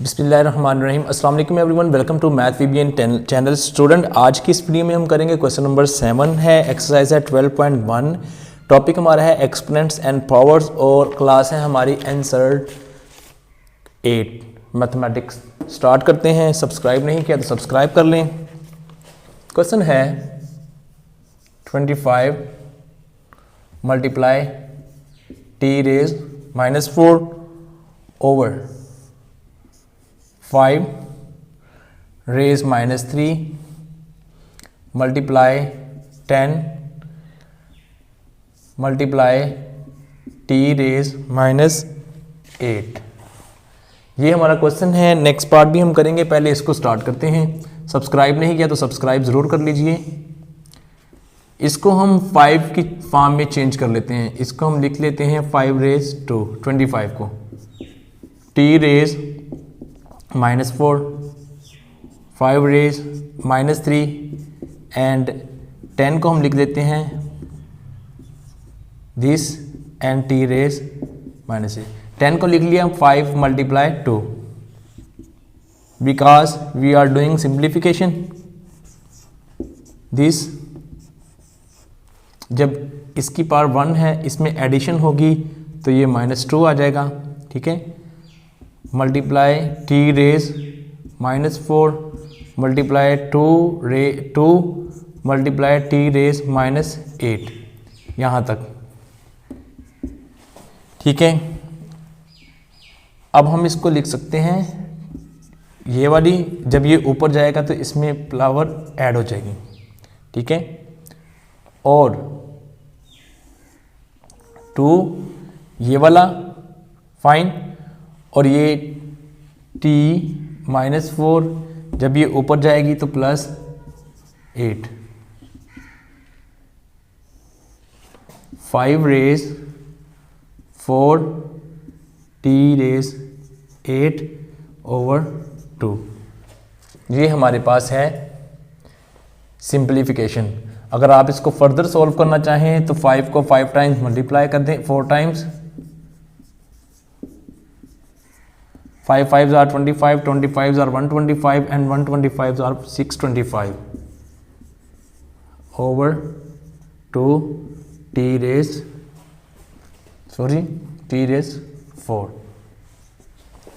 बिस्मिल्लाहिर्रहमानिर्रहीम। अस्सलाम वालेकुम everyone, welcome to math VBN channel. Student, आज की इस वीडियो में हम करेंगे क्वेश्चन नंबर 7 है, एक्सरसाइज है 12.1। टॉपिक हमारा है एक्सपोनेंट्स एंड पावर्स और क्लास है हमारी आंसर 8 मैथमेटिक्स। स्टार्ट करते हैं। सब्सक्राइब नहीं किया तो सब्सक्राइब कर लें। क्वेश्चन है 25 multiply T raise -4 over 5 raise -3 multiply 10 multiply T raise -8। ये हमारा क्वेश्चन है। नेक्स्ट पार्ट भी हम करेंगे, पहले इसको स्टार्ट करते हैं। सब्सक्राइब नहीं किया तो सब्सक्राइब ज़रूर कर लीजिए। इसको हम 5 की फॉर्म में चेंज कर लेते हैं। इसको हम लिख लेते हैं 5 रेज टू 25 को टी रेज -4 5 रेज -3 एंड 10 को हम लिख देते हैं दिस एंड टी रेज -8। 10 को लिख लिया 5 multiply 2 because we are doing simplification. This जब इसकी पावर 1 है, इसमें एडिशन होगी तो ये -2 आ जाएगा। ठीक है, multiply T raise -4 multiply 2 multiply T raise -8 यहाँ तक। ठीक है, अब हम इसको लिख सकते हैं, ये वाली जब ये ऊपर जाएगा तो इसमें पावर ऐड हो जाएगी। ठीक है, और 2 ये वाला फाइन, और ये t -4 जब ये ऊपर जाएगी तो +8 5 रेज 4 t रेज 8 ओवर 2। ये हमारे पास है सिंप्लीफिकेशन। अगर आप इसको फर्दर सॉल्व करना चाहें तो 5 को 5 टाइम्स मल्टीप्लाई कर दें, 4 times 5 5s are 25, 25s are 125 and 125s are 625 over 2 t raise 4।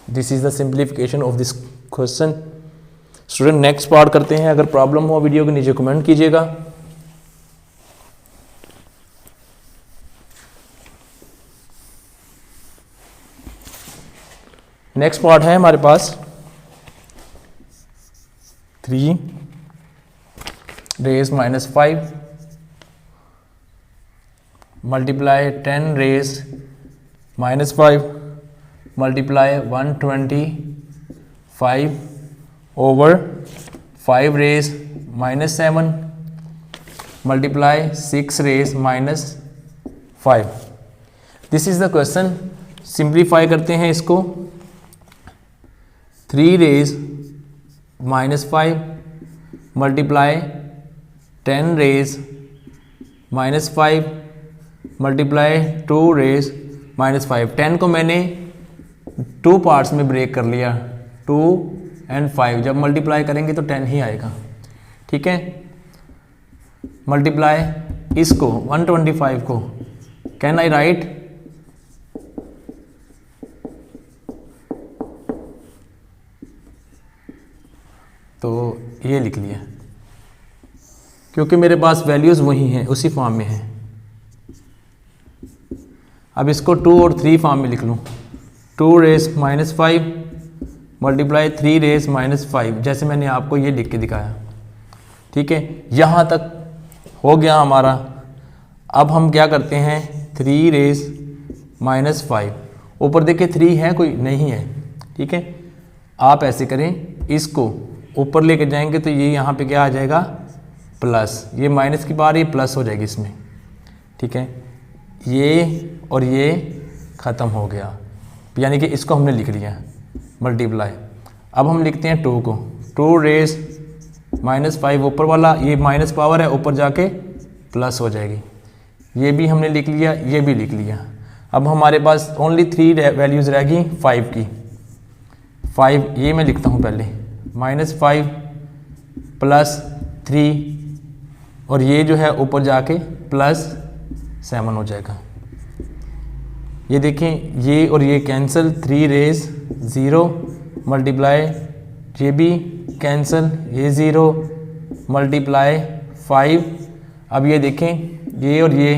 This is the simplification of this question. Student, next part करते हैं। अगर प्रॉब्लम हो वीडियो के नीचे कमेंट कीजिएगा। नेक्स्ट पार्ट है हमारे पास 3 raise -5 multiply 10 raise -5 multiply 125 over 5 raise -7 multiply 6 raise -5। This is the question. Simplify करते हैं इसको। 3 raise -5 multiply 10 raise -5 multiply 2 raise -5। 10 को मैंने 2 पार्ट्स में ब्रेक कर लिया, 2 एंड 5। जब मल्टीप्लाई करेंगे तो 10 ही आएगा। ठीक है, मल्टीप्लाई इसको 125 को, कैन आई राइट तो ये लिख लिया, क्योंकि मेरे पास वैल्यूज़ वही हैं, उसी फॉर्म में हैं। अब इसको 2 और 3 फॉर्म में लिख लूँ। 2 रेज -5 मल्टीप्लाई 3 रेज -5, जैसे मैंने आपको ये लिख के दिखाया। ठीक है, यहाँ तक हो गया हमारा। अब हम क्या करते हैं, 3 रेज -5 ऊपर देखिए 3 है, कोई नहीं है। ठीक है, आप ऐसे करें, इसको ऊपर लेके जाएंगे तो ये यहाँ पे क्या आ जाएगा, प्लस। ये माइनस की पावर ये प्लस हो जाएगी इसमें। ठीक है, ये और ये ख़त्म हो गया, यानी कि इसको हमने लिख लिया मल्टीप्लाई। अब हम लिखते हैं 2 को। 2 रेज -5 ऊपर वाला, ये माइनस पावर है, ऊपर जाके प्लस हो जाएगी। ये भी हमने लिख लिया, ये भी लिख लिया। अब हमारे पास ओनली 3 वैल्यूज़ रहेगी 5 की। 5, ये मैं लिखता हूँ पहले, -5 + 3 और ये जो है ऊपर जाके +7 हो जाएगा। ये देखें, ये और ये कैंसिल, 3 रेज़ 0 मल्टीप्लाई, ये भी कैंसिल, ये 0 मल्टीप्लाई 5। अब ये देखें, ये और ये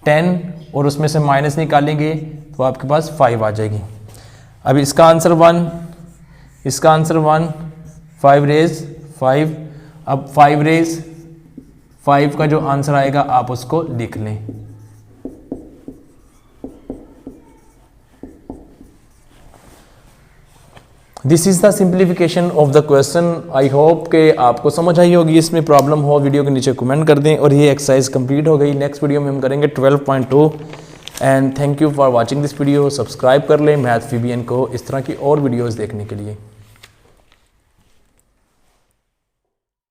10 और उसमें से माइनस निकालेंगे तो आपके पास 5 आ जाएगी। अब इसका आंसर 1, इसका आंसर 1, 5 रेज़ 5। अब 5 रेज़ 5 का जो आंसर आएगा आप उसको लिख लें। This is the simplification of the question. I hope कि आपको समझ आई होगी। इसमें प्रॉब्लम हो वीडियो के नीचे कमेंट कर दें। और ये एक्सरसाइज कंप्लीट हो गई। नेक्स्ट वीडियो में हम करेंगे 12.2। And thank you for watching this video. Subscribe कर लें मैथ VBN को इस तरह की और वीडियोस देखने के लिए।